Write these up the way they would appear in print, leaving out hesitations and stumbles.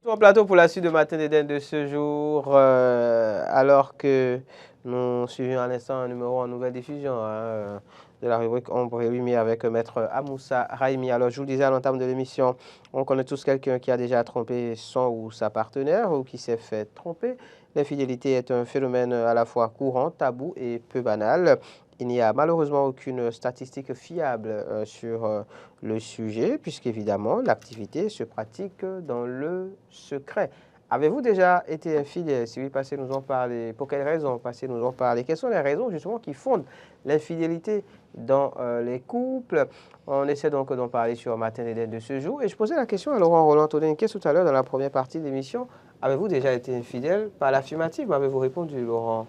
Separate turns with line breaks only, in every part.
Tout en plateau pour la suite de Matin d'Éden de ce jour, alors que nous suivions à l'instant un numéro en nouvelle diffusion de la rubrique Ombre et Lumière avec Maître Amoussa Raimi. Alors, je vous le disais à l'entame de l'émission, on connaît tous quelqu'un qui a déjà trompé son ou sa partenaire ou qui s'est fait tromper. L'infidélité est un phénomène à la fois courant, tabou et peu banal. Il n'y a malheureusement aucune statistique fiable sur le sujet, puisqu'évidemment, l'activité se pratique dans le secret. Avez-vous déjà été infidèle? Si oui, passez nous en parler. Pour quelles raisons? Passez nous en parler. Quelles sont les raisons justement qui fondent l'infidélité dans les couples? On essaie donc d'en parler sur Matin d'Éden de ce jour. Et je posais la question à Laurent Roland-Todenquet tout à l'heure dans la première partie de l'émission. Avez-vous déjà été infidèle? Par l'affirmative, m'avez-vous répondu, Laurent?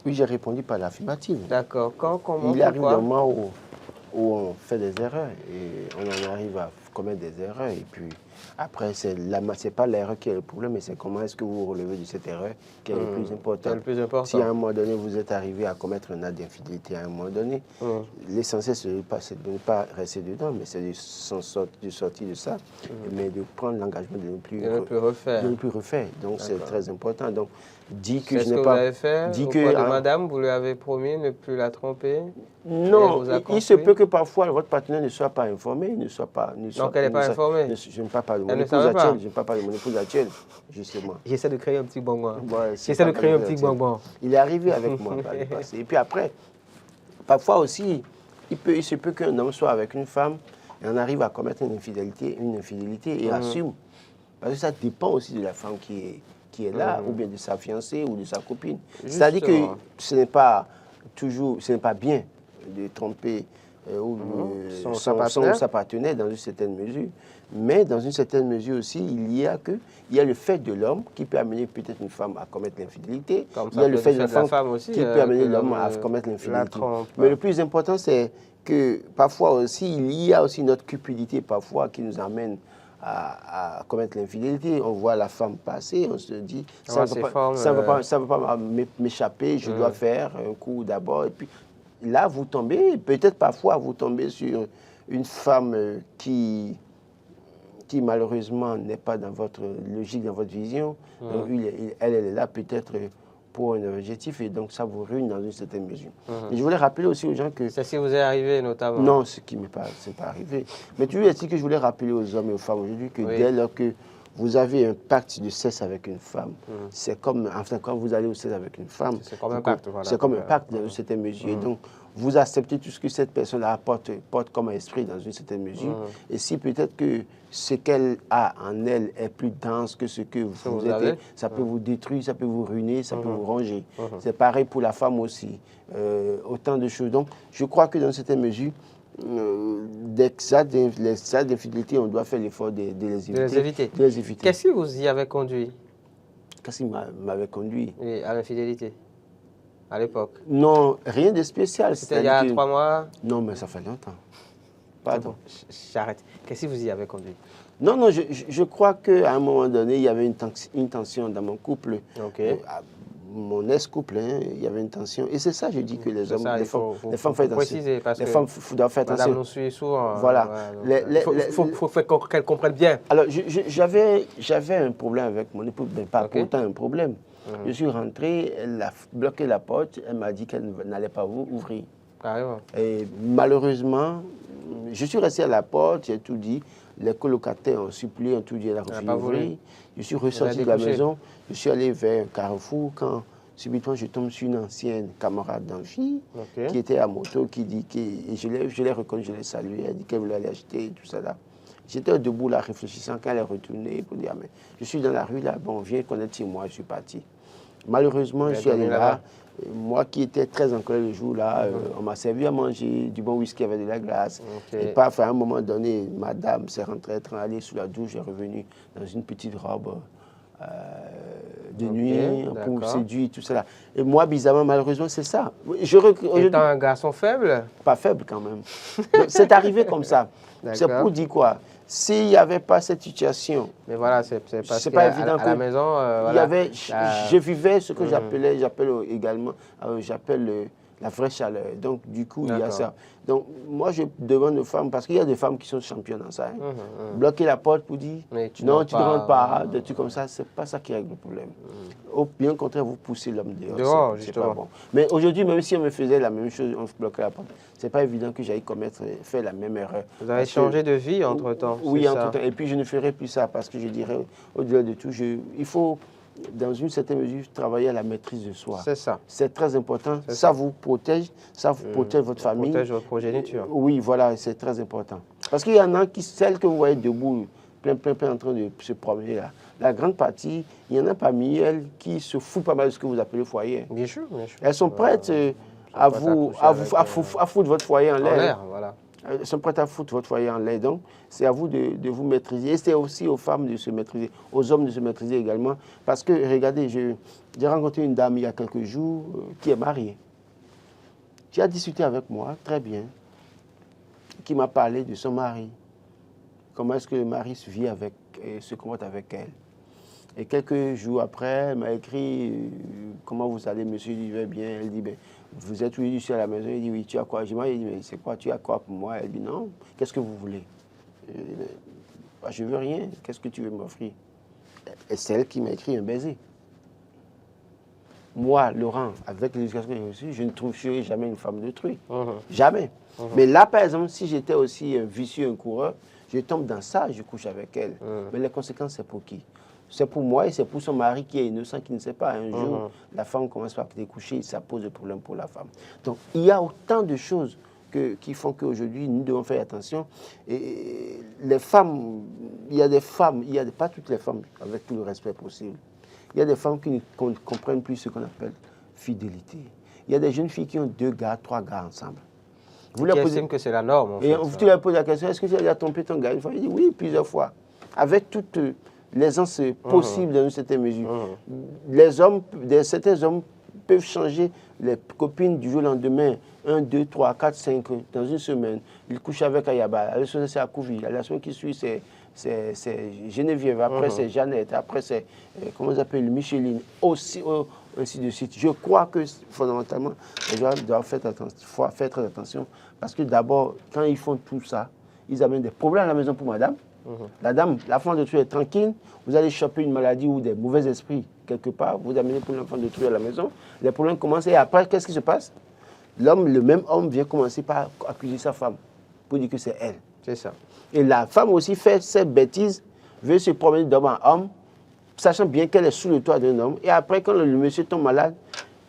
Oui, j'ai répondu par l'affirmative.
D'accord. Quand, comment,
Il arrive des
pourquoi?
moments où on fait des erreurs et on en arrive à commettre des erreurs. Et puis après, c'est pas l'erreur qui est le problème, mais c'est comment est-ce que vous vous relevez de cette erreur qui est le plus important.
C'est le plus important.
Si à un moment donné, vous êtes arrivé à commettre un acte d'infidélité à un moment donné, l'essentiel, c'est de ne pas rester dedans, mais c'est de sortir de ça, mais de prendre l'engagement de ne plus refaire. Donc, c'est très important. Donc, dit que
je n'ai pas... Vous avez fait auprès de madame, vous lui avez promis ne plus la tromper?
Non, il se peut que parfois votre partenaire ne soit pas informé,
Donc elle n'est pas informée?
Je ne parle pas de mon épouse actuelle, je ne parle pas de mon épouse actuelle, justement.
J'essaie de créer un petit bonbon.
Ouais,
J'essaie de créer un petit bonbon.
Il est arrivé avec moi par le passé. Et puis après, parfois aussi, il se peut qu'un homme soit avec une femme et on arrive à commettre une infidélité et assume. Parce que ça dépend aussi de la femme qui est là, ou bien de sa fiancée ou de sa copine. C'est-à-dire que ce n'est pas bien de tromper sa partenaire dans une certaine mesure. Mais dans une certaine mesure aussi, il y a le fait de l'homme qui peut amener peut-être une femme à commettre l'infidélité. Il y a le fait de la femme aussi, qui peut amener l'homme à commettre l'infidélité. Mais le plus important, c'est que parfois aussi, il y a aussi notre cupidité parfois qui nous amène à commettre l'infidélité. On voit la femme passer, on se dit, ça ne va pas m'échapper, je dois faire un coup d'abord. Et puis là, vous tombez, peut-être parfois, vous tombez sur une femme qui malheureusement n'est pas dans votre logique, dans votre vision. Donc, elle est là peut-être pour un objectif et donc ça vous ruine dans une certaine mesure. Et je voulais rappeler aussi aux gens que...
C'est ce qui vous est arrivé notamment?
Non, ce qui n'est pas arrivé. Mais toujours est-il que je voulais rappeler aux hommes et aux femmes aujourd'hui que dès lors que vous avez un pacte de sexe avec une femme, c'est comme, enfin, quand vous allez au sexe avec une femme,
c'est comme un pacte. Voilà,
c'est comme un pacte dans une certaine mesure. Donc, vous acceptez tout ce que cette personne porte comme esprit dans une certaine mesure. Et si peut-être que ce qu'elle a en elle est plus dense que ce que vous êtes, ça peut vous détruire, ça peut vous ruiner, ça peut vous ronger. C'est pareil pour la femme aussi. Autant de choses. Donc, je crois que dans une certaine mesure, les actes d'infidélité, on doit faire l'effort de les éviter.
Qu'est-ce qui vous y avait conduit?
Qu'est-ce qui m'avait conduit?
Oui, à l'infidélité, à l'époque?
Non, rien de spécial.
C'était il y a 3 mois?
Non, mais ça fait longtemps. Pardon.
J'arrête. Qu'est-ce qui vous y avait conduit?
Non, je crois qu'à un moment donné, il y avait une tension dans mon couple. Mon ex-couple, il y avait une tension. Et c'est ça, je dis que les hommes, les femmes font attention. Les femmes doivent faire attention.
Madame nous suit souvent.
Voilà.
Il faut qu'elle comprenne bien.
Alors, j'avais un problème avec mon épouse, mais pas pourtant un problème. Je suis rentré, elle a bloqué la porte, elle m'a dit qu'elle n'allait pas ouvrir.
Carrément.
Et malheureusement, je suis resté à la porte, j'ai tout dit. Les colocataires ont supplié, ont tout dit, elle a refusé d'ouvrir. Je suis ressorti de la maison, je suis allé vers un carrefour quand subitement je tombe sur une ancienne camarade d'amphi qui était à moto, qui dit et je l'ai reconnue, je l'ai saluée, elle dit qu'elle voulait aller acheter et tout ça là. J'étais debout là réfléchissant quand elle est retournée pour dire mais je suis dans la rue là, bon viens connaître moi, je suis parti. Malheureusement, je suis allé là. Moi qui étais très en colère le jour-là, on m'a servi à manger du bon whisky avec de la glace. Et paf, à un moment donné, madame s'est rentrée, allée sous la douche, est revenue dans une petite robe de nuit, pour séduire, tout cela. Et moi, bizarrement, malheureusement, c'est ça.
Étant un garçon faible?
Pas faible quand même. C'est arrivé comme ça. C'est pour dire quoi? S'il n'y avait pas cette situation,
mais voilà, c'est pas évident à la maison,
je vivais ce que j'appelle également, j'appelle la vraie chaleur. Donc, du coup, il y a ça. Donc, moi, je demande aux femmes, parce qu'il y a des femmes qui sont championnes dans ça, bloquer la porte pour dire non, tu ne rentres pas, des trucs comme ça, c'est pas ça qui règle le problème. Au bien contraire, vous poussez l'homme dehors. C'est pas bon. Mais aujourd'hui, même si on me faisait la même chose, on bloquait la porte, c'est pas évident que j'aille faire la même erreur.
Vous avez changé de vie entre-temps.
Oui, entre-temps. Et puis, je ne ferai plus ça parce que je dirais, au-delà de tout, il faut, dans une certaine mesure, travailler à la maîtrise de soi.
C'est ça.
C'est très important. Ça vous protège, ça vous protège votre famille.
Protège votre progéniture.
Oui, voilà, c'est très important. Parce qu'il y en a celles que vous voyez debout, plein en train de se promener là. La grande partie, il y en a parmi elles qui se foutent pas mal de ce que vous appelez le foyer.
Bien sûr, bien sûr.
Elles sont prêtes à foutre votre foyer en l'air.
Voilà.
Elles sont prêtes à foutre votre foyer en l'air. Donc, c'est à vous de vous maîtriser. Et c'est aussi aux femmes de se maîtriser, aux hommes de se maîtriser également. Parce que, regardez, j'ai rencontré une dame il y a quelques jours qui est mariée. Qui a discuté avec moi, très bien, qui m'a parlé de son mari. Comment est-ce que le mari se comporte avec elle. Et quelques jours après, elle m'a écrit comment vous allez, monsieur, il va bien. Elle dit, ben, vous êtes oui, je suis à la maison. Il dit, oui, tu as quoi? Je lui ai dit, mais c'est quoi, tu as quoi pour moi? Elle dit, non, qu'est-ce que vous voulez? Je ne veux rien, qu'est-ce que tu veux m'offrir? Et c'est elle qui m'a écrit un baiser. Moi, Laurent, avec l'éducation que j'ai reçue, je ne trouverai jamais une femme de truie. Jamais. Mais là, par exemple, si j'étais aussi un vicieux, un coureur, je tombe dans ça, je couche avec elle. Mais les conséquences, c'est pour qui? C'est pour moi et c'est pour son mari qui est innocent, qui ne sait pas. Un jour, la femme commence par découcher, ça pose des problèmes pour la femme. Donc, il y a autant de choses qui font qu'aujourd'hui, nous devons faire attention. Et les femmes, il y a des femmes, pas toutes les femmes, avec tout le respect possible. Il y a des femmes qui ne comprennent plus ce qu'on appelle fidélité. Il y a des jeunes filles qui ont 2 gars, 3 gars ensemble.
Vous leur posez que c'est la norme. En fait,
tu leur poses la question, est-ce que tu as trompé ton gars une fois? Il dit oui, plusieurs fois. Avec toute l'aisance possible dans une certaine mesure. Les hommes, certains hommes peuvent changer les copines du jour au lendemain, 1, 2, 3, 4, 5, dans une semaine. Ils couchent avec Ayaba, la semaine c'est Akouvi, la semaine qui suit c'est Geneviève, après c'est Jeannette, après c'est, comment on appelle, Micheline, aussi, ainsi de suite. Je crois que fondamentalement, les gens doivent faire très attention parce que d'abord, quand ils font tout ça, ils amènent des problèmes à la maison pour madame. La femme de truie est tranquille, vous allez choper une maladie ou des mauvais esprits quelque part, vous amenez pour l'enfant de truie à la maison, les problèmes commencent et après, qu'est-ce qui se passe? Le même homme vient commencer par accuser sa femme pour dire que c'est elle.
C'est ça.
Et la femme aussi fait cette bêtise, veut se promener d'homme en homme, sachant bien qu'elle est sous le toit d'un homme. Et après, quand le monsieur tombe malade,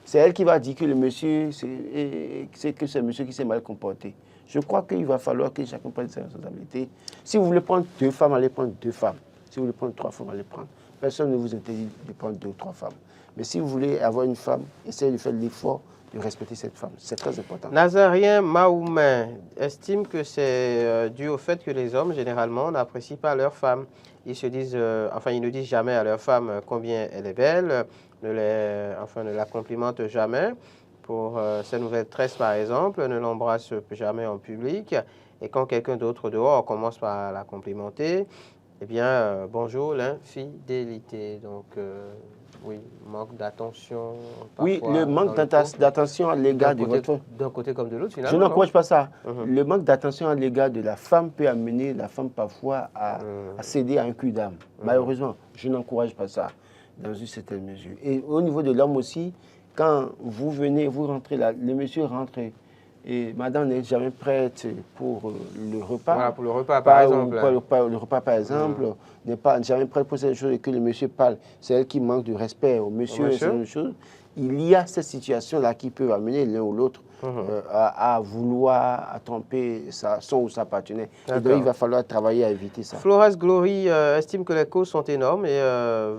c'est elle qui va dire que le monsieur, c'est le monsieur qui s'est mal comporté. Je crois qu'il va falloir que chacun prenne ses responsabilités. Si vous voulez prendre 2 femmes, allez prendre 2 femmes. Si vous voulez prendre 3 femmes, allez prendre. Personne ne vous interdit de prendre 2 ou 3 femmes. Mais si vous voulez avoir une femme, essayez de faire l'effort de respecter cette femme. C'est très important.
Nazarien Mahomet estime que c'est dû au fait que les hommes, généralement, n'apprécient pas leur femme. Ils se disent, ils ne disent jamais à leur femme combien elle est belle, ne la complimentent jamais. Pour ses nouvelles tresses, par exemple, ne l'embrassent jamais en public. Et quand quelqu'un d'autre dehors commence par la complimenter, eh bien, bonjour l'infidélité. Donc, oui, manque d'attention.
Oui, le manque d'attention à l'égard de votre...
D'un côté comme de l'autre, finalement.
Je n'encourage pas ça. Le manque d'attention à l'égard de la femme peut amener la femme parfois à céder à un cul d'âme. Malheureusement, je n'encourage pas ça dans une certaine mesure. Et au niveau de l'homme aussi, quand vous venez, vous rentrez là, le monsieur rentre et madame n'est jamais prête pour le repas.
Voilà, pour le repas, par exemple.
Le repas, par exemple, n'est pas jamais prête pour cette chose et que le monsieur parle. C'est elle qui manque de respect au monsieur. C'est une chose. Il y a cette situation-là qui peut amener l'un ou l'autre à vouloir tromper son ou sa partenaire. Et donc, il va falloir travailler à éviter ça.
Flores Glory estime que les causes sont énormes et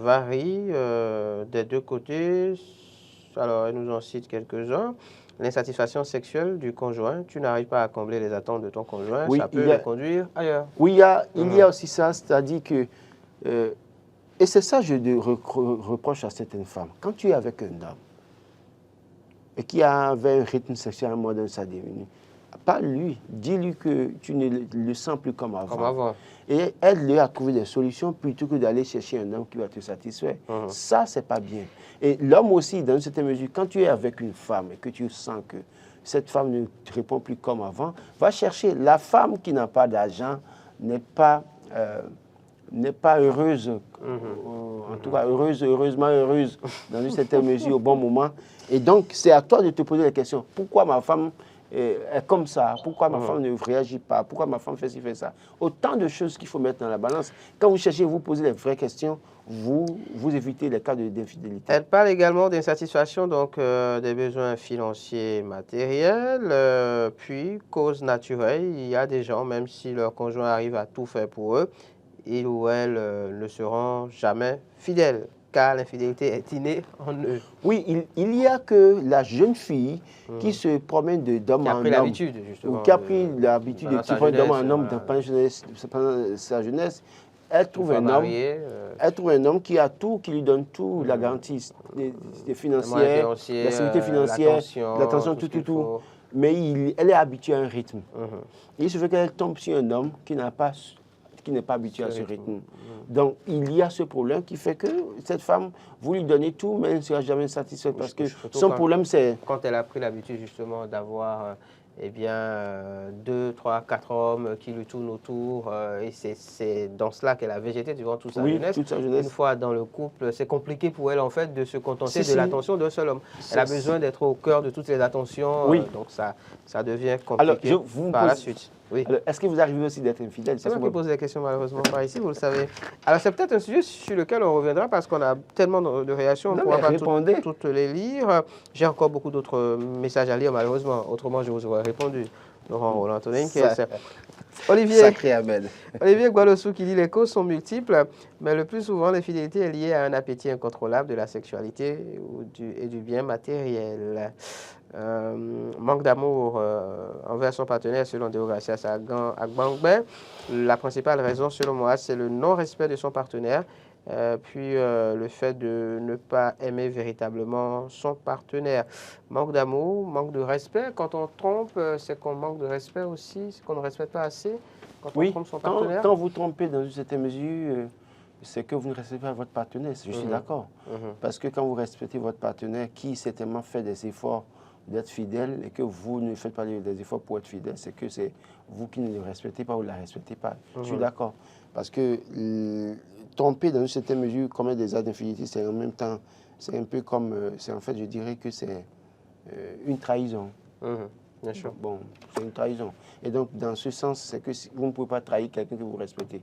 varient des 2 côtés. Alors, elle nous en cite quelques-uns. L'insatisfaction sexuelle du conjoint, tu n'arrives pas à combler les attentes de ton conjoint, ça peut le conduire ailleurs.
Oui, il y a aussi ça, c'est-à-dire que, et c'est ça que je reproche à certaines femmes. Quand tu es avec un homme et qui avait un rythme sexuel à un moment donné, ça diminue, pas lui, dis-lui que tu ne le sens plus comme avant.
Comme avant.
Et aide-le à trouver des solutions plutôt que d'aller chercher un homme qui va te satisfaire. Ça, c'est pas bien. Et l'homme aussi, dans une certaine mesure, quand tu es avec une femme et que tu sens que cette femme ne te répond plus comme avant, va chercher. La femme qui n'a pas d'argent n'est pas heureuse, en tout cas heureusement heureuse, dans une certaine mesure, au bon moment. Et donc, c'est à toi de te poser la question, pourquoi ma femme est comme ça? Pourquoi ma femme ne réagit pas? Pourquoi ma femme fait ci, fait ça? Autant de choses qu'il faut mettre dans la balance. Quand vous cherchez, vous posez les vraies questions, vous évitez les cas d'infidélité.
Elle parle également d'insatisfaction, donc des besoins financiers, matériels, puis cause naturelle. Il y a des gens, même si leur conjoint arrive à tout faire pour eux, ils ou elles ne seront jamais fidèles, car l'infidélité est innée en eux.
Oui, il y a que la jeune fille qui se promène d'homme en homme.
Qui a pris l'habitude, justement.
Ou qui a pris l'habitude de se prendre d'homme en homme pendant sa jeunesse. Elle trouve un homme qui a tout, qui lui donne tout, la garantie des financières, la sécurité financière, l'attention, tout. Mais elle est habituée à un rythme. Il se fait qu'elle tombe sur un homme qui n'est pas habitué à ce rythme. Donc, il y a ce problème qui fait que cette femme, vous lui donnez tout, mais elle ne sera jamais satisfaite parce que son problème, c'est...
Quand elle a pris l'habitude, justement, d'avoir 2, 3, 4 hommes qui lui tournent autour, et c'est dans cela qu'elle a végété durant toute sa jeunesse. Une fois dans le couple, c'est compliqué pour elle, en fait, de se contenter de l'attention d'un seul homme. Elle a besoin d'être au cœur de toutes les attentions, donc ça devient compliqué par la suite. Oui.
Est-ce que vous arrivez aussi d'être infidèle?
C'est moi qui pose la question, malheureusement, par ici, vous le savez. Alors, c'est peut-être un sujet sur lequel on reviendra parce qu'on a tellement de réactions, on ne pourra pas toutes les lire. J'ai encore beaucoup d'autres messages à lire, malheureusement. Autrement, je vous aurais répondu. Laurent Roland-Antonin, Olivier Gualossou qui dit les causes sont multiples, mais le plus souvent, l'infidélité est liée à un appétit incontrôlable de la sexualité et du bien matériel. Manque d'amour envers son partenaire selon Deogracias Agbangbe. La principale raison selon moi c'est le non-respect de son partenaire, puis le fait de ne pas aimer véritablement son partenaire. Manque d'amour, manque de respect. Quand on trompe, c'est qu'on manque de respect aussi, c'est qu'on ne respecte pas assez quand on trompe son partenaire.
Quand vous trompez dans une certaine mesure, c'est que vous ne respectez pas votre partenaire, je suis d'accord. Parce que quand vous respectez votre partenaire qui certainement fait des efforts d'être fidèle et que vous ne faites pas des efforts pour être fidèle, c'est que c'est vous qui ne le respectez pas ou ne la respectez pas. Je suis d'accord. Parce que tromper dans une certaine mesure, commettre des actes d'infidélité, c'est en même temps, c'est un peu comme, en fait, je dirais que c'est une trahison.
Bien sûr.
Bon, c'est une trahison. Et donc, dans ce sens, c'est que vous ne pouvez pas trahir quelqu'un que vous respectez.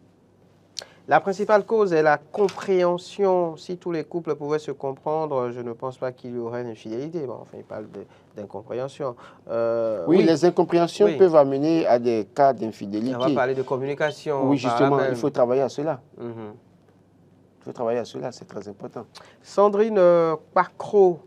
La principale cause est la compréhension. Si tous les couples pouvaient se comprendre, je ne pense pas qu'il y aurait une infidélité. Bon, enfin, il parle d'incompréhension.
Oui, les incompréhensions peuvent amener à des cas d'infidélité.
On va parler de communication.
Oui, justement, il faut travailler à cela. Il faut travailler à cela, c'est très important.
Sandrine Pacro.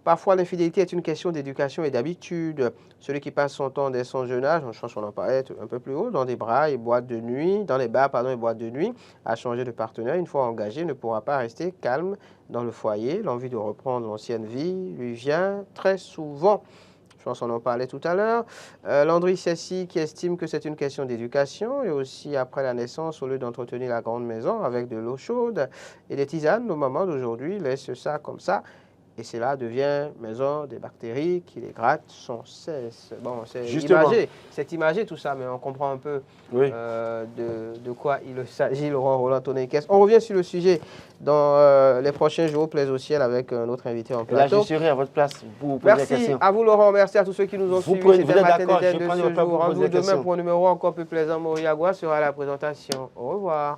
Parfois, l'infidélité est une question d'éducation et d'habitude. Celui qui passe son temps dès son jeune âge, je pense qu'on en parlait un peu plus haut, dans des bars et boîtes de nuit, dans les bars et boîtes de nuit, à changer de partenaire, une fois engagé, ne pourra pas rester calme dans le foyer. L'envie de reprendre l'ancienne vie lui vient très souvent. Je pense qu'on en parlait tout à l'heure. Landry Cessy qui estime que c'est une question d'éducation et aussi après la naissance, au lieu d'entretenir la grande maison avec de l'eau chaude et des tisanes, nos mamans d'aujourd'hui laissent ça comme ça. Et cela devient maison des bactéries qui les grattent sans cesse. Bon, c'est imagé tout ça, mais on comprend un peu de quoi il s'agit, Laurent Roland-Antonin. On revient sur le sujet dans les prochains jours, plaise au ciel, avec notre invité en plateau.
Là, je serai à votre place pour vous poser la question.
Merci à vous, Laurent. Merci à tous ceux qui nous ont suivis. C'était Matin d'Éden de ce jour. Rendez-vous demain pour un numéro encore plus plaisant. Maurice Agua sera à la présentation. Au revoir.